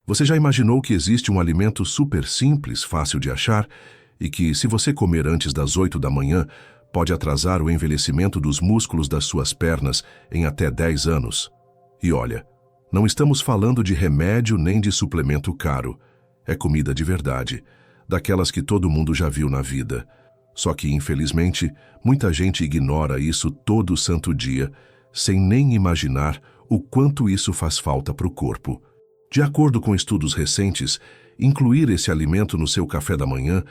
Você já imaginou que existe um alimento super simples, fácil de achar, e que, se você comer antes das 8 da manhã, pode atrasar o envelhecimento dos músculos das suas pernas em até 10 anos? E olha, não estamos falando de remédio nem de suplemento caro. É comida de verdade, daquelas que todo mundo já viu na vida. Só que, infelizmente, muita gente ignora isso todo santo dia, sem nem imaginar o quanto isso faz falta para o corpo. De acordo com estudos recentes, incluir esse alimento no seu café da manhã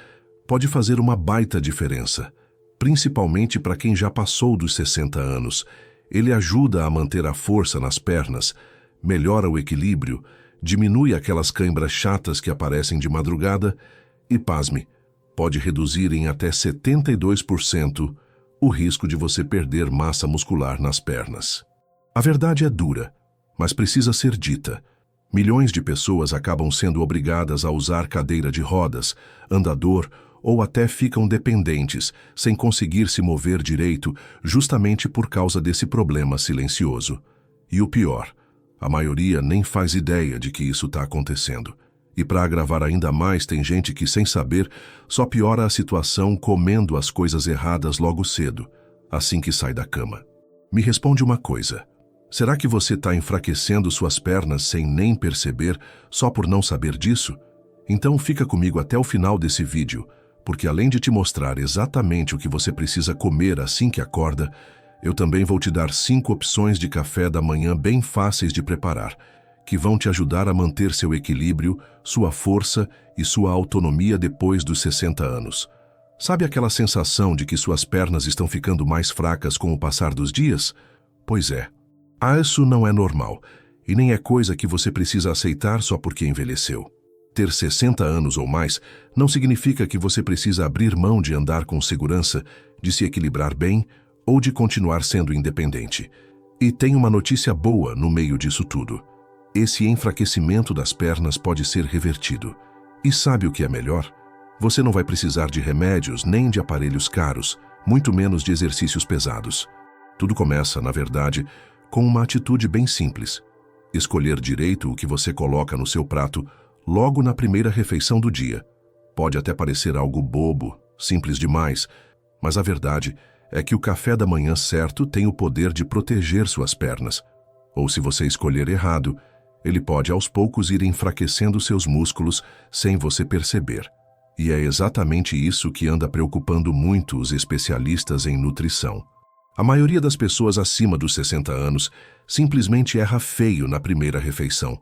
pode fazer uma baita diferença, principalmente para quem já passou dos 60 anos. Ele ajuda a manter a força nas pernas, melhora o equilíbrio, diminui aquelas cãibras chatas que aparecem de madrugada e, pasme, pode reduzir em até 72% o risco de você perder massa muscular nas pernas. A verdade é dura, mas precisa ser dita. Milhões de pessoas acabam sendo obrigadas a usar cadeira de rodas, andador ou até ficam dependentes, sem conseguir se mover direito, justamente por causa desse problema silencioso. E o pior, a maioria nem faz ideia de que isso está acontecendo. E para agravar ainda mais, tem gente que, sem saber, só piora a situação comendo as coisas erradas logo cedo, assim que sai da cama. Me responde uma coisa. Será que você está enfraquecendo suas pernas sem nem perceber, só por não saber disso? Então fica comigo até o final desse vídeo, porque além de te mostrar exatamente o que você precisa comer assim que acorda, eu também vou te dar 5 opções de café da manhã bem fáceis de preparar, que vão te ajudar a manter seu equilíbrio, sua força e sua autonomia depois dos 60 anos. Sabe aquela sensação de que suas pernas estão ficando mais fracas com o passar dos dias? Pois é. Isso não é normal, e nem é coisa que você precisa aceitar só porque envelheceu. Ter 60 anos ou mais não significa que você precisa abrir mão de andar com segurança, de se equilibrar bem ou de continuar sendo independente. E tem uma notícia boa no meio disso tudo. Esse enfraquecimento das pernas pode ser revertido. E sabe o que é melhor? Você não vai precisar de remédios nem de aparelhos caros, muito menos de exercícios pesados. Tudo começa, na verdade, com uma atitude bem simples. Escolher direito o que você coloca no seu prato logo na primeira refeição do dia. Pode até parecer algo bobo, simples demais, mas a verdade é que o café da manhã certo tem o poder de proteger suas pernas. Ou se você escolher errado, ele pode aos poucos ir enfraquecendo seus músculos sem você perceber. E é exatamente isso que anda preocupando muito os especialistas em nutrição. A maioria das pessoas acima dos 60 anos simplesmente erra feio na primeira refeição.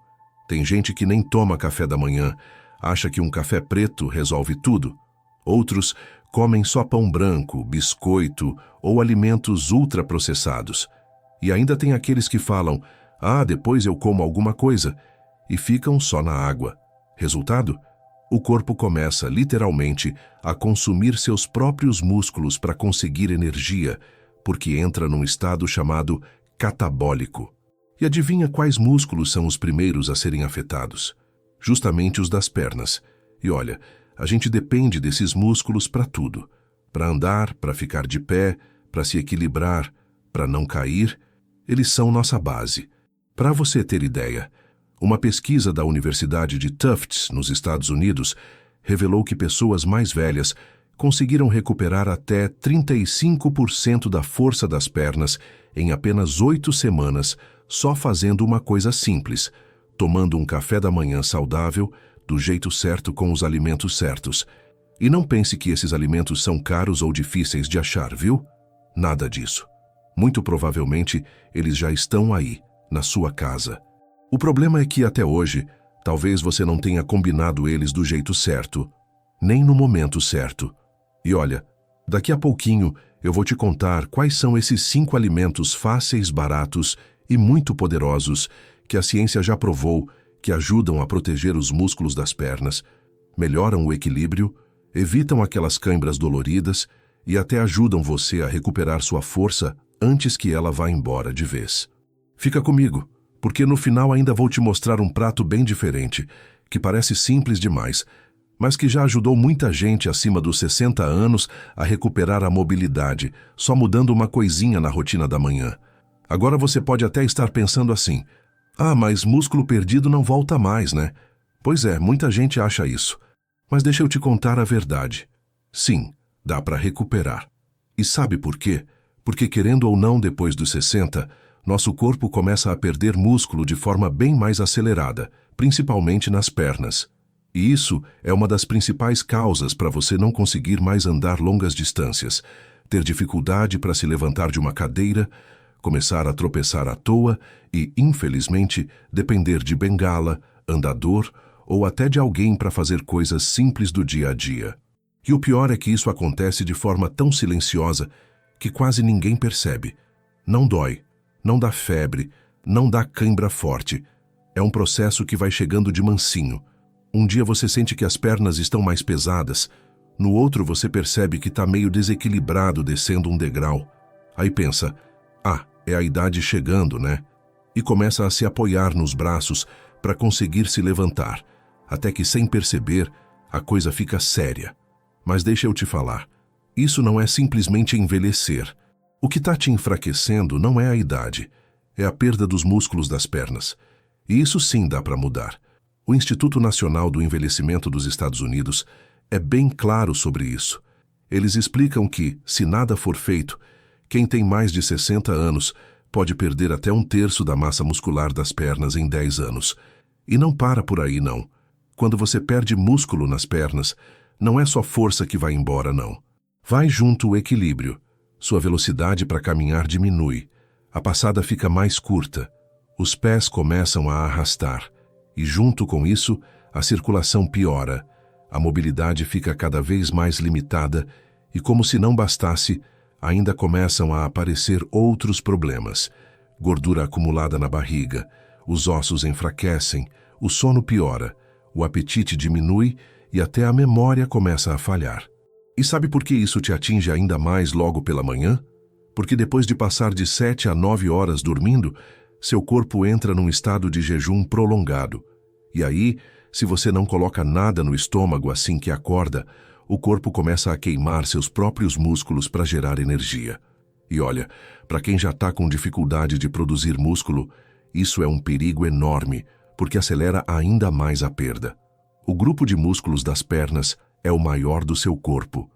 Tem gente que nem toma café da manhã, acha que um café preto resolve tudo. Outros comem só pão branco, biscoito ou alimentos ultraprocessados. E ainda tem aqueles que falam, depois eu como alguma coisa, e ficam só na água. Resultado? O corpo começa, literalmente, a consumir seus próprios músculos para conseguir energia, porque entra num estado chamado catabólico. E adivinha quais músculos são os primeiros a serem afetados? Justamente os das pernas. E olha, a gente depende desses músculos para tudo. Para andar, para ficar de pé, para se equilibrar, para não cair. Eles são nossa base. Para você ter ideia, uma pesquisa da Universidade de Tufts, nos Estados Unidos, revelou que pessoas mais velhas conseguiram recuperar até 35% da força das pernas em apenas 8 semanas, só fazendo uma coisa simples, tomando um café da manhã saudável, do jeito certo com os alimentos certos. E não pense que esses alimentos são caros ou difíceis de achar, viu? Nada disso. Muito provavelmente, eles já estão aí, na sua casa. O problema é que, até hoje, talvez você não tenha combinado eles do jeito certo, nem no momento certo. E olha, daqui a pouquinho eu vou te contar quais são esses 5 alimentos fáceis, baratos e muito poderosos que a ciência já provou que ajudam a proteger os músculos das pernas, melhoram o equilíbrio, evitam aquelas cãibras doloridas e até ajudam você a recuperar sua força antes que ela vá embora de vez. Fica comigo, porque no final ainda vou te mostrar um prato bem diferente, que parece simples demais, mas que já ajudou muita gente acima dos 60 anos a recuperar a mobilidade, só mudando uma coisinha na rotina da manhã. Agora você pode até estar pensando assim, mas músculo perdido não volta mais, né? Pois é, muita gente acha isso. Mas deixa eu te contar a verdade. Sim, dá para recuperar. E sabe por quê? Porque querendo ou não, depois dos 60, nosso corpo começa a perder músculo de forma bem mais acelerada, principalmente nas pernas. E isso é uma das principais causas para você não conseguir mais andar longas distâncias, ter dificuldade para se levantar de uma cadeira, começar a tropeçar à toa e, infelizmente, depender de bengala, andador ou até de alguém para fazer coisas simples do dia a dia. E o pior é que isso acontece de forma tão silenciosa que quase ninguém percebe. Não dói, não dá febre, não dá cãibra forte. É um processo que vai chegando de mansinho. Um dia você sente que as pernas estão mais pesadas, no outro você percebe que está meio desequilibrado descendo um degrau. Aí pensa, é a idade chegando, né? E começa a se apoiar nos braços para conseguir se levantar, até que sem perceber, a coisa fica séria. Mas deixa eu te falar, isso não é simplesmente envelhecer. O que está te enfraquecendo não é a idade, é a perda dos músculos das pernas. E isso sim dá para mudar. O Instituto Nacional do Envelhecimento dos Estados Unidos é bem claro sobre isso. Eles explicam que, se nada for feito, quem tem mais de 60 anos pode perder até 1/3 da massa muscular das pernas em 10 anos. E não para por aí, não. Quando você perde músculo nas pernas, não é só força que vai embora, não. Vai junto o equilíbrio. Sua velocidade para caminhar diminui. A passada fica mais curta. Os pés começam a arrastar. E junto com isso, a circulação piora. A mobilidade fica cada vez mais limitada e, como se não bastasse, ainda começam a aparecer outros problemas. Gordura acumulada na barriga, os ossos enfraquecem, o sono piora, o apetite diminui e até a memória começa a falhar. E sabe por que isso te atinge ainda mais logo pela manhã? Porque depois de passar de 7 a 9 horas dormindo, seu corpo entra num estado de jejum prolongado. E aí, se você não coloca nada no estômago assim que acorda, o corpo começa a queimar seus próprios músculos para gerar energia. E olha, para quem já está com dificuldade de produzir músculo, isso é um perigo enorme, porque acelera ainda mais a perda. O grupo de músculos das pernas é o maior do seu corpo.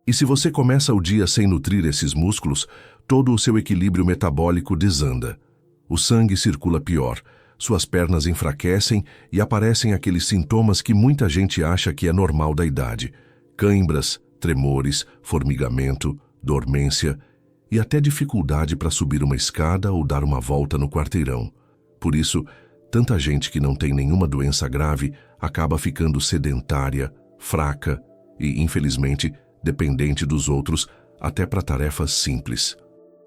E se você começa o dia sem nutrir esses músculos, todo o seu equilíbrio metabólico desanda. O sangue circula pior, suas pernas enfraquecem e aparecem aqueles sintomas que muita gente acha que é normal da idade. Cãibras, tremores, formigamento, dormência e até dificuldade para subir uma escada ou dar uma volta no quarteirão. Por isso, tanta gente que não tem nenhuma doença grave acaba ficando sedentária, fraca e, infelizmente, dependente dos outros até para tarefas simples.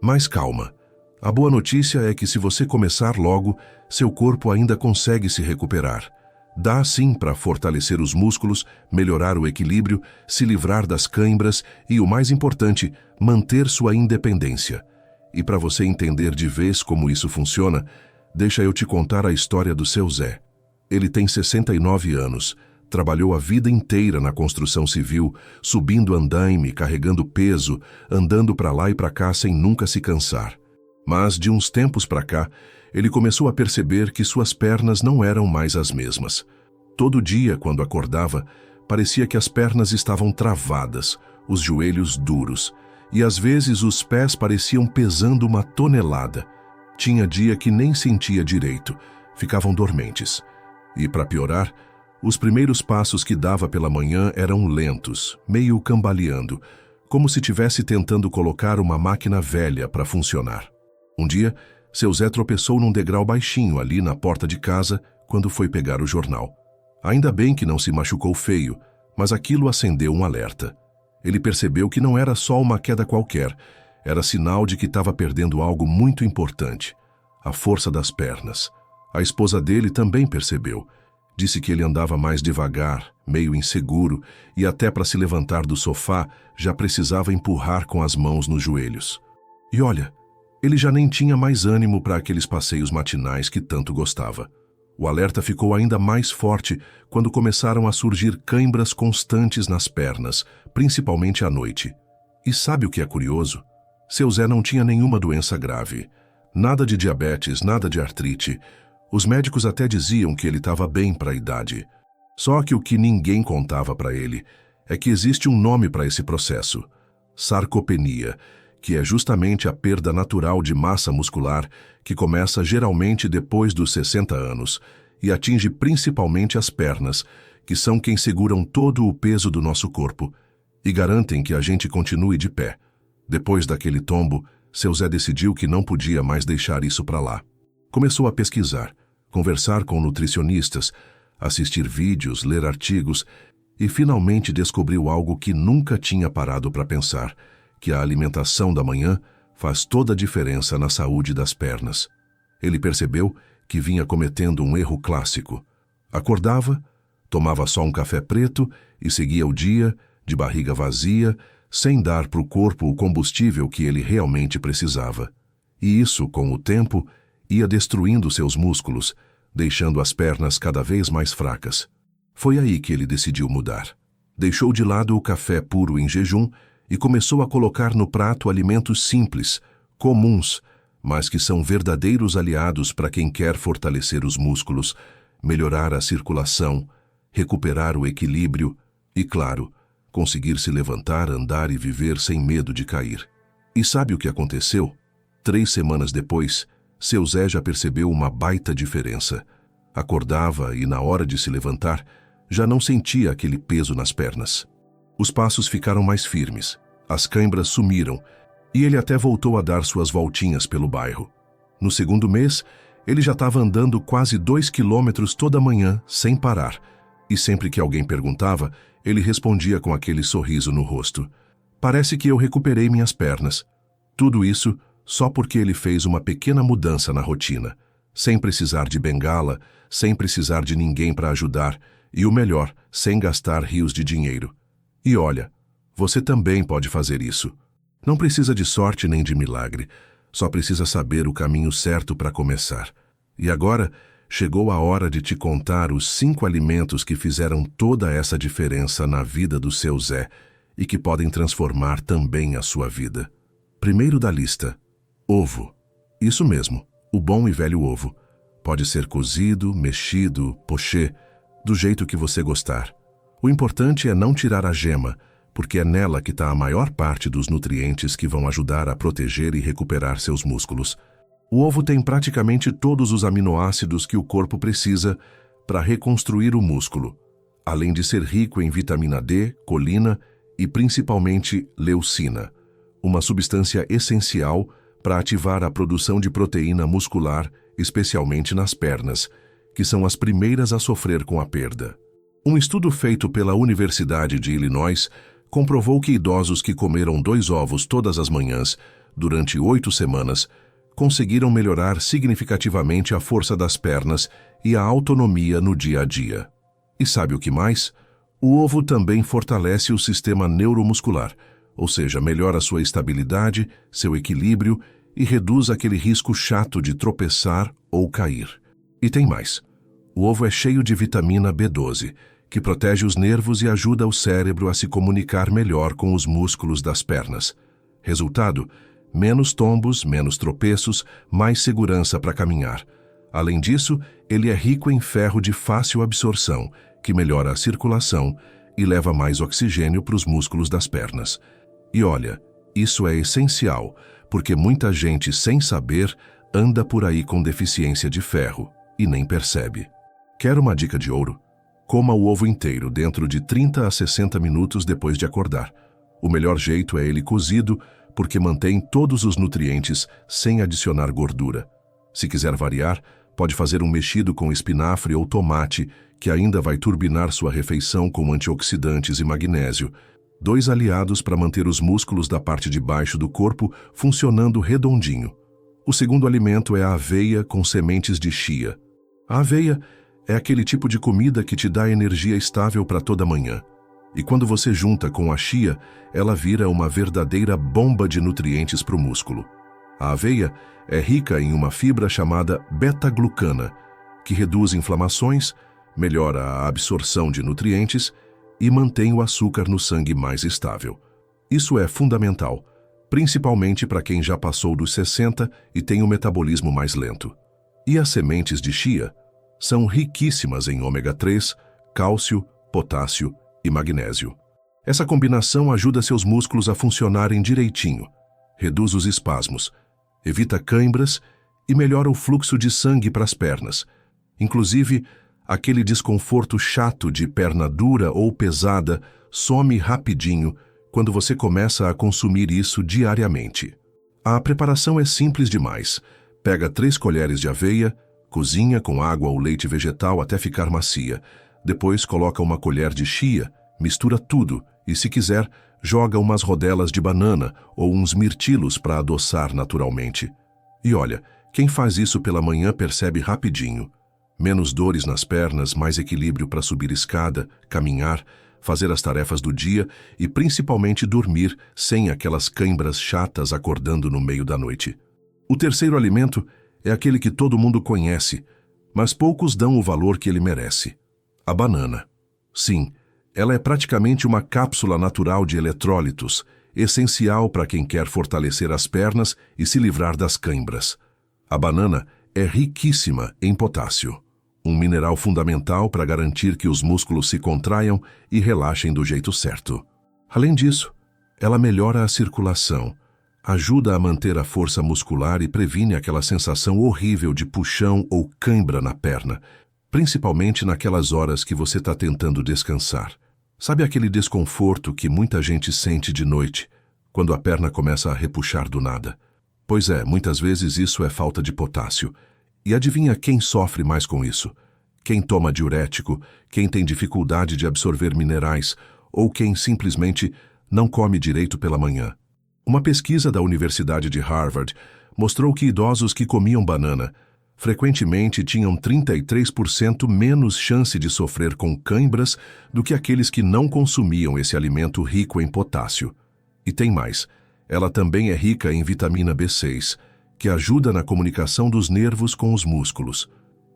Mas calma. A boa notícia é que se você começar logo, seu corpo ainda consegue se recuperar. Dá sim para fortalecer os músculos, melhorar o equilíbrio, se livrar das cãibras e, o mais importante, manter sua independência. E para você entender de vez como isso funciona, deixa eu te contar a história do seu Zé. Ele tem 69 anos, trabalhou a vida inteira na construção civil, subindo andaime, carregando peso, andando para lá e para cá sem nunca se cansar. Mas, de uns tempos para cá, ele começou a perceber que suas pernas não eram mais as mesmas. Todo dia, quando acordava, parecia que as pernas estavam travadas, os joelhos duros, e às vezes os pés pareciam pesando uma tonelada. Tinha dia que nem sentia direito, ficavam dormentes. E, para piorar, os primeiros passos que dava pela manhã eram lentos, meio cambaleando, como se estivesse tentando colocar uma máquina velha para funcionar. Um dia, seu Zé tropeçou num degrau baixinho ali na porta de casa quando foi pegar o jornal. Ainda bem que não se machucou feio, mas aquilo acendeu um alerta. Ele percebeu que não era só uma queda qualquer, era sinal de que estava perdendo algo muito importante: a força das pernas. A esposa dele também percebeu. Disse que ele andava mais devagar, meio inseguro, e até para se levantar do sofá já precisava empurrar com as mãos nos joelhos. E olha, ele já nem tinha mais ânimo para aqueles passeios matinais que tanto gostava. O alerta ficou ainda mais forte quando começaram a surgir cãibras constantes nas pernas, principalmente à noite. E sabe o que é curioso? Seu Zé não tinha nenhuma doença grave. Nada de diabetes, nada de artrite. Os médicos até diziam que ele estava bem para a idade. Só que o que ninguém contava para ele é que existe um nome para esse processo: sarcopenia, que é justamente a perda natural de massa muscular que começa geralmente depois dos 60 anos e atinge principalmente as pernas, que são quem seguram todo o peso do nosso corpo e garantem que a gente continue de pé. Depois daquele tombo, seu Zé decidiu que não podia mais deixar isso para lá. Começou a pesquisar, conversar com nutricionistas, assistir vídeos, ler artigos e finalmente descobriu algo que nunca tinha parado para pensar, que a alimentação da manhã faz toda a diferença na saúde das pernas. Ele percebeu que vinha cometendo um erro clássico. Acordava, tomava só um café preto e seguia o dia, de barriga vazia, sem dar para o corpo o combustível que ele realmente precisava. E isso, com o tempo, ia destruindo seus músculos, deixando as pernas cada vez mais fracas. Foi aí que ele decidiu mudar. Deixou de lado o café puro em jejum e começou a colocar no prato alimentos simples, comuns, mas que são verdadeiros aliados para quem quer fortalecer os músculos, melhorar a circulação, recuperar o equilíbrio e, claro, conseguir se levantar, andar e viver sem medo de cair. E sabe o que aconteceu? 3 semanas depois, seu Zé já percebeu uma baita diferença. Acordava e, na hora de se levantar, já não sentia aquele peso nas pernas. Os passos ficaram mais firmes, as cãibras sumiram e ele até voltou a dar suas voltinhas pelo bairro. No segundo mês, ele já estava andando quase 2 quilômetros toda manhã, sem parar. E sempre que alguém perguntava, ele respondia com aquele sorriso no rosto: "Parece que eu recuperei minhas pernas." Tudo isso só porque ele fez uma pequena mudança na rotina, sem precisar de bengala, sem precisar de ninguém para ajudar e, o melhor, sem gastar rios de dinheiro. E olha, você também pode fazer isso. Não precisa de sorte nem de milagre, só precisa saber o caminho certo para começar. E agora, chegou a hora de te contar os 5 alimentos que fizeram toda essa diferença na vida do seu Zé e que podem transformar também a sua vida. Primeiro da lista: ovo. Isso mesmo, o bom e velho ovo. Pode ser cozido, mexido, poché, do jeito que você gostar. O importante é não tirar a gema, porque é nela que está a maior parte dos nutrientes que vão ajudar a proteger e recuperar seus músculos. O ovo tem praticamente todos os aminoácidos que o corpo precisa para reconstruir o músculo, além de ser rico em vitamina D, colina e principalmente leucina, uma substância essencial para ativar a produção de proteína muscular, especialmente nas pernas, que são as primeiras a sofrer com a perda. Um estudo feito pela Universidade de Illinois comprovou que idosos que comeram 2 ovos todas as manhãs, durante 8 semanas, conseguiram melhorar significativamente a força das pernas e a autonomia no dia a dia. E sabe o que mais? O ovo também fortalece o sistema neuromuscular, ou seja, melhora sua estabilidade, seu equilíbrio e reduz aquele risco chato de tropeçar ou cair. E tem mais. O ovo é cheio de vitamina B12, que protege os nervos e ajuda o cérebro a se comunicar melhor com os músculos das pernas. Resultado: menos tombos, menos tropeços, mais segurança para caminhar. Além disso, ele é rico em ferro de fácil absorção, que melhora a circulação e leva mais oxigênio para os músculos das pernas. E olha, isso é essencial, porque muita gente, sem saber, anda por aí com deficiência de ferro e nem percebe. Quer uma dica de ouro? Coma o ovo inteiro dentro de 30 a 60 minutos depois de acordar. O melhor jeito é ele cozido, porque mantém todos os nutrientes sem adicionar gordura. Se quiser variar, pode fazer um mexido com espinafre ou tomate, que ainda vai turbinar sua refeição com antioxidantes e magnésio, 2 aliados para manter os músculos da parte de baixo do corpo funcionando redondinho. O segundo alimento é a aveia com sementes de chia. A aveia é aquele tipo de comida que te dá energia estável para toda manhã. E quando você junta com a chia, ela vira uma verdadeira bomba de nutrientes para o músculo. A aveia é rica em uma fibra chamada beta-glucana, que reduz inflamações, melhora a absorção de nutrientes e mantém o açúcar no sangue mais estável. Isso é fundamental, principalmente para quem já passou dos 60 e tem o metabolismo mais lento. E as sementes de chia são riquíssimas em ômega 3, cálcio, potássio e magnésio. Essa combinação ajuda seus músculos a funcionarem direitinho, reduz os espasmos, evita cãibras e melhora o fluxo de sangue para as pernas. Inclusive, aquele desconforto chato de perna dura ou pesada some rapidinho quando você começa a consumir isso diariamente. A preparação é simples demais. Pega 3 colheres de aveia, cozinha com água ou leite vegetal até ficar macia. Depois coloca uma colher de chia, mistura tudo e, se quiser, joga umas rodelas de banana ou uns mirtilos para adoçar naturalmente. E olha, quem faz isso pela manhã percebe rapidinho. Menos dores nas pernas, mais equilíbrio para subir escada, caminhar, fazer as tarefas do dia e principalmente dormir sem aquelas cãibras chatas acordando no meio da noite. O terceiro alimento é aquele que todo mundo conhece, mas poucos dão o valor que ele merece: a banana. Sim, ela é praticamente uma cápsula natural de eletrólitos, essencial para quem quer fortalecer as pernas e se livrar das cãibras. A banana é riquíssima em potássio, um mineral fundamental para garantir que os músculos se contraiam e relaxem do jeito certo. Além disso, ela melhora a circulação, ajuda a manter a força muscular e previne aquela sensação horrível de puxão ou cãibra na perna, principalmente naquelas horas que você está tentando descansar. Sabe aquele desconforto que muita gente sente de noite, quando a perna começa a repuxar do nada? Pois é, muitas vezes isso é falta de potássio. E adivinha quem sofre mais com isso? Quem toma diurético, quem tem dificuldade de absorver minerais ou quem simplesmente não come direito pela manhã. Uma pesquisa da Universidade de Harvard mostrou que idosos que comiam banana frequentemente tinham 33% menos chance de sofrer com cãibras do que aqueles que não consumiam esse alimento rico em potássio. E tem mais, ela também é rica em vitamina B6, que ajuda na comunicação dos nervos com os músculos.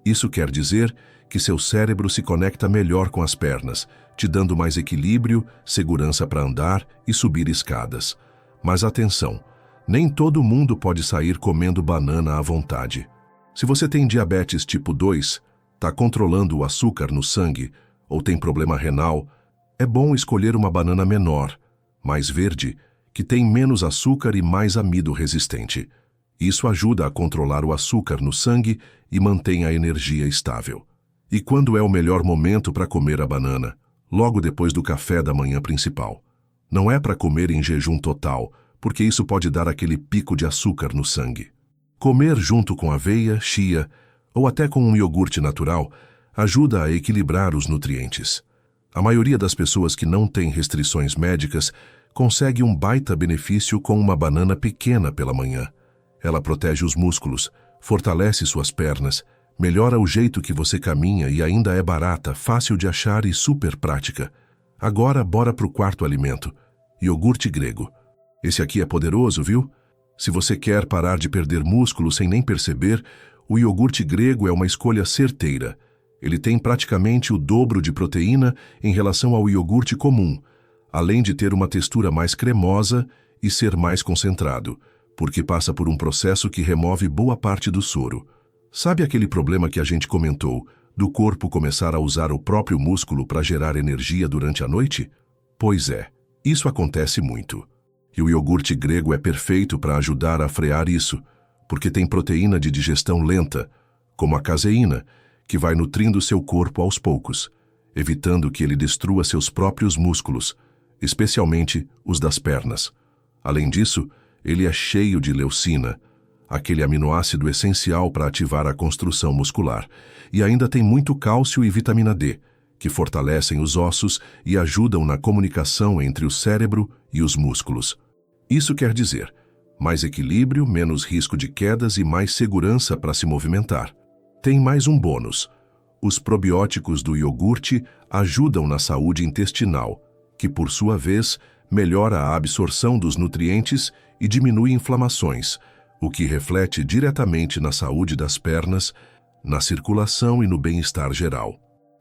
Isso quer dizer que seu cérebro se conecta melhor com as pernas, te dando mais equilíbrio, segurança para andar e subir escadas. Mas atenção, nem todo mundo pode sair comendo banana à vontade. Se você tem diabetes tipo 2, está controlando o açúcar no sangue ou tem problema renal, é bom escolher uma banana menor, mais verde, que tem menos açúcar e mais amido resistente. Isso ajuda a controlar o açúcar no sangue e mantém a energia estável. E quando é o melhor momento para comer a banana? Logo depois do café da manhã principal. Não é para comer em jejum total, porque isso pode dar aquele pico de açúcar no sangue. Comer junto com aveia, chia ou até com um iogurte natural ajuda a equilibrar os nutrientes. A maioria das pessoas que não têm restrições médicas consegue um baita benefício com uma banana pequena pela manhã. Ela protege os músculos, fortalece suas pernas, melhora o jeito que você caminha e ainda é barata, fácil de achar e super prática. Agora, bora pro quarto alimento: iogurte grego. Esse aqui é poderoso, viu? Se você quer parar de perder músculo sem nem perceber, o iogurte grego é uma escolha certeira. Ele tem praticamente o dobro de proteína em relação ao iogurte comum, além de ter uma textura mais cremosa e ser mais concentrado, porque passa por um processo que remove boa parte do soro. Sabe aquele problema que a gente comentou, do corpo começar a usar o próprio músculo para gerar energia durante a noite? Pois é, isso acontece muito. E o iogurte grego é perfeito para ajudar a frear isso, porque tem proteína de digestão lenta, como a caseína, que vai nutrindo seu corpo aos poucos, evitando que ele destrua seus próprios músculos, especialmente os das pernas. Além disso, ele é cheio de leucina, aquele aminoácido essencial para ativar a construção muscular, e ainda tem muito cálcio e vitamina D, que fortalecem os ossos e ajudam na comunicação entre o cérebro e os músculos. Isso quer dizer mais equilíbrio, menos risco de quedas e mais segurança para se movimentar. Tem mais um bônus. Os probióticos do iogurte ajudam na saúde intestinal, que por sua vez melhora a absorção dos nutrientes e diminui inflamações, o que reflete diretamente na saúde das pernas, na circulação e no bem-estar geral.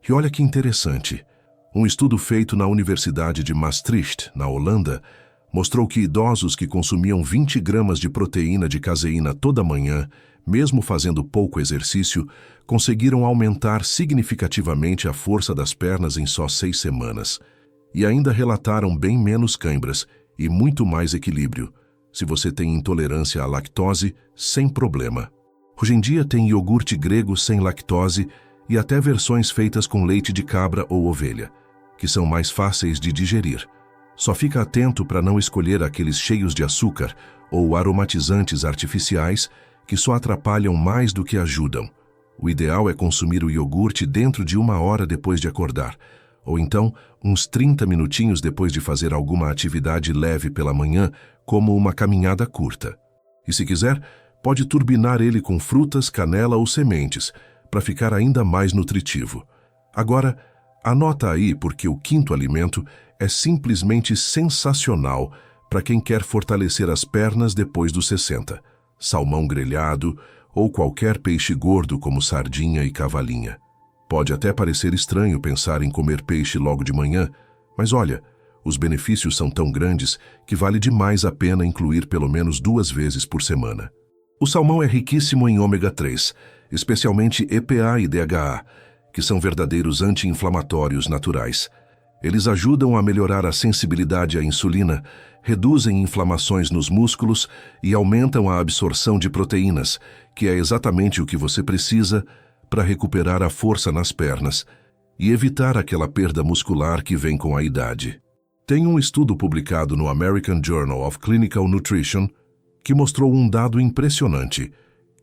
E olha que interessante, um estudo feito na Universidade de Maastricht, na Holanda, mostrou que idosos que consumiam 20 gramas de proteína de caseína toda manhã mesmo fazendo pouco exercício, conseguiram aumentar significativamente a força das pernas em só 6 semanas. E ainda relataram bem menos cãibras e muito mais equilíbrio. Se você tem intolerância à lactose, sem problema. Hoje em dia tem iogurte grego sem lactose e até versões feitas com leite de cabra ou ovelha, que são mais fáceis de digerir. Só fica atento para não escolher aqueles cheios de açúcar ou aromatizantes artificiais que só atrapalham mais do que ajudam. O ideal é consumir o iogurte dentro de 1 hora depois de acordar, ou então uns 30 minutinhos depois de fazer alguma atividade leve pela manhã, como uma caminhada curta. E se quiser, pode turbinar ele com frutas, canela ou sementes, para ficar ainda mais nutritivo. Agora, anota aí porque o quinto alimento é simplesmente sensacional para quem quer fortalecer as pernas depois dos 60. Salmão grelhado ou qualquer peixe gordo como sardinha e cavalinha. Pode até parecer estranho pensar em comer peixe logo de manhã, mas olha, os benefícios são tão grandes que vale demais a pena incluir pelo menos 2 vezes por semana. O salmão é riquíssimo em ômega 3, especialmente EPA e DHA, que são verdadeiros anti-inflamatórios naturais. Eles ajudam a melhorar a sensibilidade à insulina, reduzem inflamações nos músculos e aumentam a absorção de proteínas, que é exatamente o que você precisa para recuperar a força nas pernas e evitar aquela perda muscular que vem com a idade. Tem um estudo publicado no American Journal of Clinical Nutrition que mostrou um dado impressionante.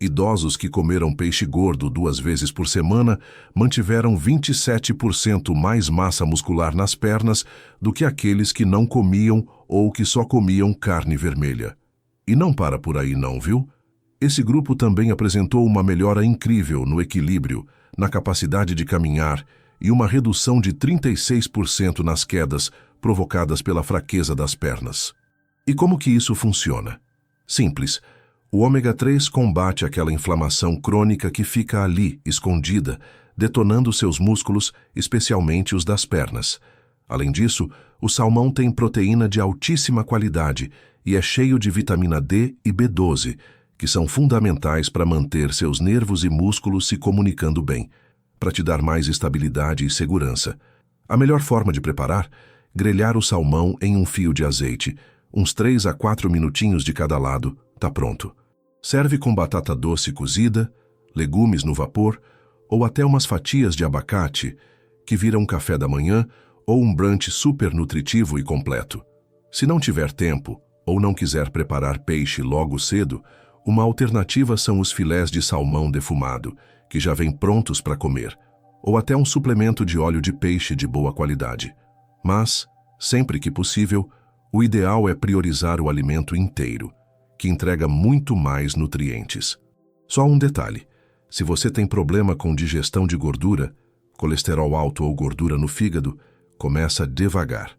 Idosos que comeram peixe gordo 2 vezes por semana mantiveram 27% mais massa muscular nas pernas do que aqueles que não comiam ou que só comiam carne vermelha. E não para por aí não, viu? Esse grupo também apresentou uma melhora incrível no equilíbrio, na capacidade de caminhar e uma redução de 36% nas quedas provocadas pela fraqueza das pernas. E como que isso funciona? Simples. O ômega 3 combate aquela inflamação crônica que fica ali, escondida, detonando seus músculos, especialmente os das pernas. Além disso, o salmão tem proteína de altíssima qualidade e é cheio de vitamina D e B12, que são fundamentais para manter seus nervos e músculos se comunicando bem, para te dar mais estabilidade e segurança. A melhor forma de preparar? Grelhar o salmão em um fio de azeite, uns 3 a 4 minutinhos de cada lado, tá pronto. Serve com batata doce cozida, legumes no vapor ou até umas fatias de abacate, que vira um café da manhã ou um brunch super nutritivo e completo. Se não tiver tempo ou não quiser preparar peixe logo cedo, uma alternativa são os filés de salmão defumado, que já vêm prontos para comer, ou até um suplemento de óleo de peixe de boa qualidade. Mas, sempre que possível, o ideal é priorizar o alimento inteiro, que entrega muito mais nutrientes. Só um detalhe: se você tem problema com digestão de gordura, colesterol alto ou gordura no fígado, começa devagar.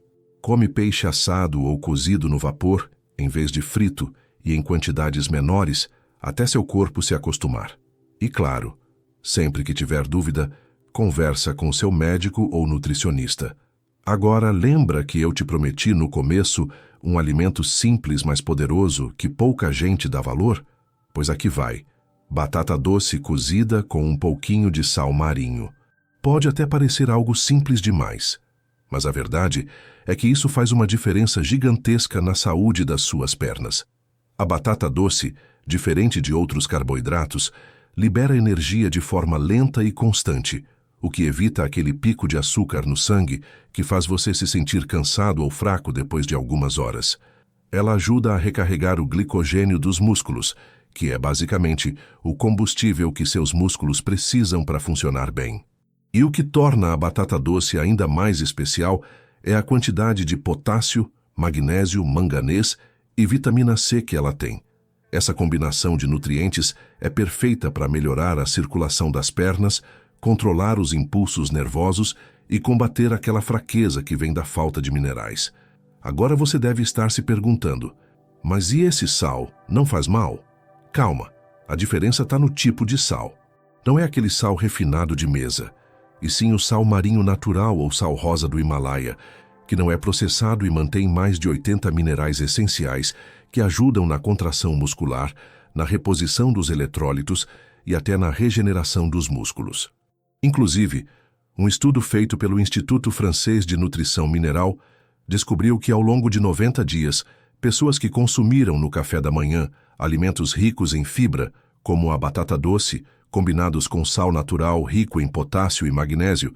Come peixe assado ou cozido no vapor, em vez de frito, e em quantidades menores, até seu corpo se acostumar. E claro, sempre que tiver dúvida, conversa com seu médico ou nutricionista. Agora, lembra que eu te prometi no começo um alimento simples, mas poderoso, que pouca gente dá valor? Pois aqui vai. Batata doce cozida com um pouquinho de sal marinho. Pode até parecer algo simples demais, mas a verdade é que isso faz uma diferença gigantesca na saúde das suas pernas. A batata doce, diferente de outros carboidratos, libera energia de forma lenta e constante, o que evita aquele pico de açúcar no sangue que faz você se sentir cansado ou fraco depois de algumas horas. Ela ajuda a recarregar o glicogênio dos músculos, que é basicamente o combustível que seus músculos precisam para funcionar bem. E o que torna a batata doce ainda mais especial é a quantidade de potássio, magnésio, manganês e vitamina C que ela tem. Essa combinação de nutrientes é perfeita para melhorar a circulação das pernas, controlar os impulsos nervosos e combater aquela fraqueza que vem da falta de minerais. Agora você deve estar se perguntando: mas e esse sal, não faz mal? Calma, a diferença está no tipo de sal. Não é aquele sal refinado de mesa, e sim o sal marinho natural ou sal rosa do Himalaia, que não é processado e mantém mais de 80 minerais essenciais que ajudam na contração muscular, na reposição dos eletrólitos e até na regeneração dos músculos. Inclusive, um estudo feito pelo Instituto Francês de Nutrição Mineral descobriu que ao longo de 90 dias, pessoas que consumiram no café da manhã alimentos ricos em fibra, como a batata doce, combinados com sal natural rico em potássio e magnésio,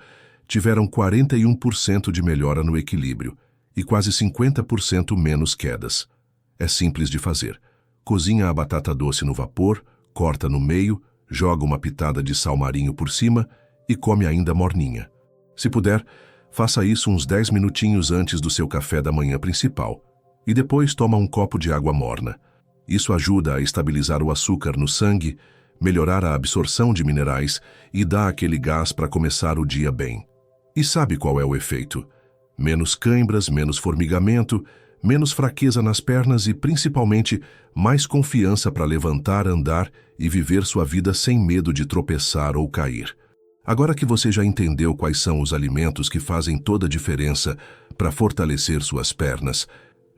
tiveram 41% de melhora no equilíbrio e quase 50% menos quedas. É simples de fazer. Cozinha a batata doce no vapor, corta no meio, joga uma pitada de sal marinho por cima e come ainda morninha. Se puder, faça isso uns 10 minutinhos antes do seu café da manhã principal e depois toma um copo de água morna. Isso ajuda a estabilizar o açúcar no sangue, melhorar a absorção de minerais e dá aquele gás para começar o dia bem. E sabe qual é o efeito? Menos cãibras, menos formigamento, menos fraqueza nas pernas e, principalmente, mais confiança para levantar, andar e viver sua vida sem medo de tropeçar ou cair. Agora que você já entendeu quais são os alimentos que fazem toda a diferença para fortalecer suas pernas,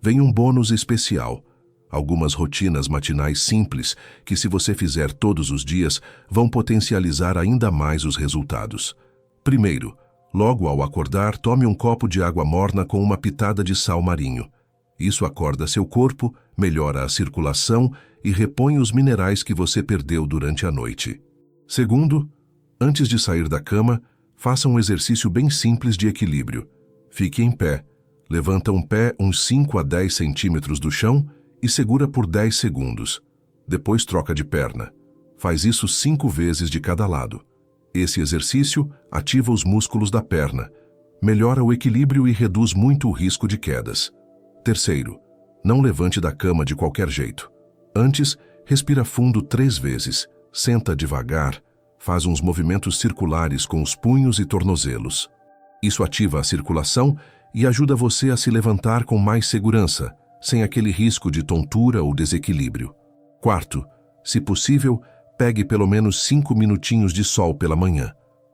vem um bônus especial. Algumas rotinas matinais simples que, se você fizer todos os dias, vão potencializar ainda mais os resultados. Primeiro, logo ao acordar, tome um copo de água morna com uma pitada de sal marinho. Isso acorda seu corpo, melhora a circulação e repõe os minerais que você perdeu durante a noite. Segundo, antes de sair da cama, faça um exercício bem simples de equilíbrio. Fique em pé, levanta um pé uns 5 a 10 centímetros do chão e segura por 10 segundos. Depois troca de perna. Faz isso 5 vezes de cada lado. Esse exercício ativa os músculos da perna, melhora o equilíbrio e reduz muito o risco de quedas. Terceiro, não levante da cama de qualquer jeito. Antes, respira fundo 3 vezes, senta devagar, faz uns movimentos circulares com os punhos e tornozelos. Isso ativa a circulação e ajuda você a se levantar com mais segurança, sem aquele risco de tontura ou desequilíbrio. Quarto, se possível, pegue pelo menos 5 minutinhos de sol pela manhã.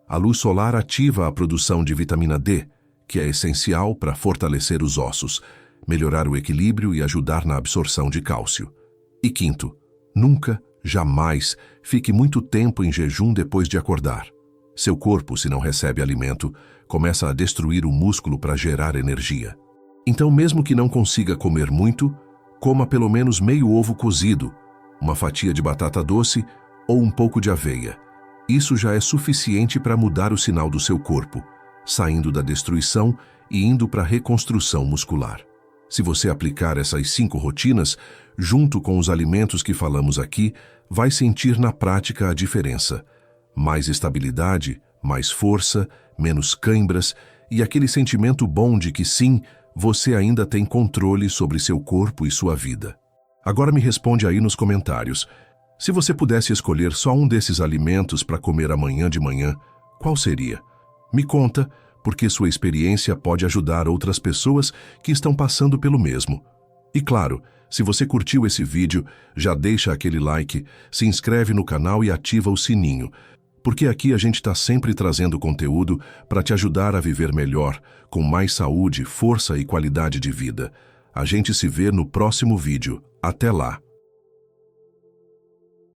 A luz solar ativa a produção de vitamina D, que é essencial para fortalecer os ossos, melhorar o equilíbrio e ajudar na absorção de cálcio. E quinto, nunca, jamais, fique muito tempo em jejum depois de acordar. Seu corpo, se não recebe alimento, começa a destruir o músculo para gerar energia. Então, mesmo que não consiga comer muito, coma pelo menos meio ovo cozido, uma fatia de batata doce ou um pouco de aveia. Isso já é suficiente para mudar o sinal do seu corpo, saindo da destruição e indo para a reconstrução muscular. Se você aplicar essas 5 rotinas, junto com os alimentos que falamos aqui, vai sentir na prática a diferença. Mais estabilidade, mais força, menos cãibras e aquele sentimento bom de que sim, você ainda tem controle sobre seu corpo e sua vida. Agora me responde aí nos comentários. Se você pudesse escolher só um desses alimentos para comer amanhã de manhã, qual seria? Me conta, porque sua experiência pode ajudar outras pessoas que estão passando pelo mesmo. E claro, se você curtiu esse vídeo, já deixa aquele like, se inscreve no canal e ativa o sininho, porque aqui a gente está sempre trazendo conteúdo para te ajudar a viver melhor, com mais saúde, força e qualidade de vida. A gente se vê no próximo vídeo. Até lá!